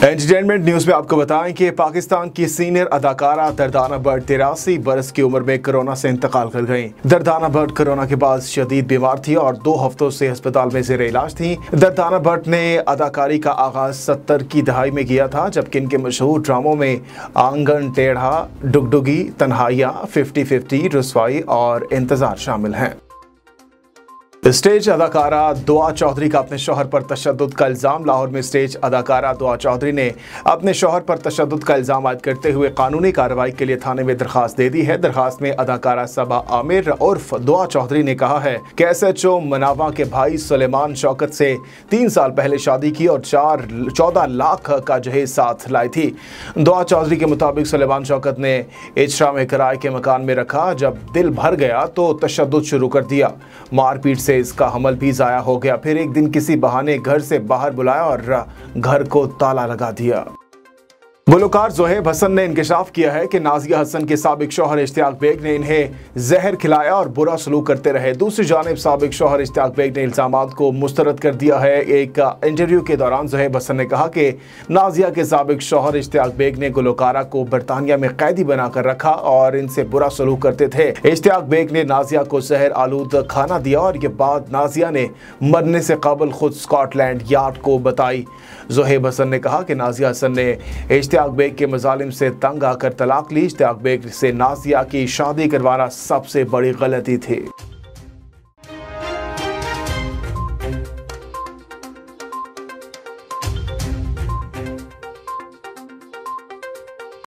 Entertainment news में आपको बताएं कि पाकिस्तान की सीनियर अदाकारा दर्दाना भट्ट 83 बरस की उम्र में कोरोना से इंतकाल कर गईं। दर्दाना भट्ट कोरोना के बाद शदीद बीमार थी और 2 हफ्तों से अस्पताल में ज़ेर इलाज थी। दर्दाना भट्ट ने अदाकारी का आगाज 70 की दहाई में किया था, जबकि इनके मशहूर ड्रामों में आंगन टेढ़ा, डुगडुगी, तन्हाइयाँ, 50-50, रुसवाई और इंतजार शामिल हैं। स्टेज अदाकारा दुआ चौधरी का अपने शौहर पर तशद्दुद का इल्ज़ाम। लाहौर में स्टेज अदाकारा दुआ चौधरी ने अपने शौहर पर तशद्दुद का इल्ज़ाम आयद करते हुए कानूनी कार्रवाई के लिए थाने में दरखास्त दे दी है। दरखास्त में अदाकारा सबा आमिर उर्फ दुआ चौधरी ने कहा है कि SHO मनावा के भाई सुलेमान शौकत से 3 साल पहले शादी की और 14 लाख का जहेज साथ लाई थी। दुआ चौधरी के मुताबिक सुलेमान शौकत ने इजरा में किराए के मकान में रखा। जब दिल भर गया तो तशद्दुद शुरू कर दिया। मारपीट से इसका हमल भी जाया हो गया। फिर एक दिन किसी बहाने घर से बाहर बुलाया और घर को ताला लगा दिया। गुलकार ज़ोहेब हसन ने इंकशाफ किया है कि नाजिया हसन के साबिक शौहर इश्तियाक बेग ने इन्हें जहर खिलाया और बुरा सलूक करते रहे। दूसरी जानिब साबिक शौहर इश्तियाक बेग ने इल्ज़ामात को मुस्तरद कर दिया है। एक इंटरव्यू के दौरान ज़ोहेब हसन ने कहा कि नाजिया के साबिक शौहर इश्तियाक बेग ने गुलकारा को बरतानिया में कैदी बनाकर रखा और इनसे बुरा सलूक करते थे। इश्तियाक बेग ने नाजिया को जहर आलूद खाना दिया और ये बात नाजिया ने मरने से कबल खुद स्कॉटलैंड यार्ड को बताई। ज़ोहेब हसन ने कहा कि नाजिया हसन ने इश्तियाक बेग के मजालिम से तंग आकर तलाक ली। इश्तियाक बेग से नाजिया की शादी करवाना सबसे बड़ी गलती थी।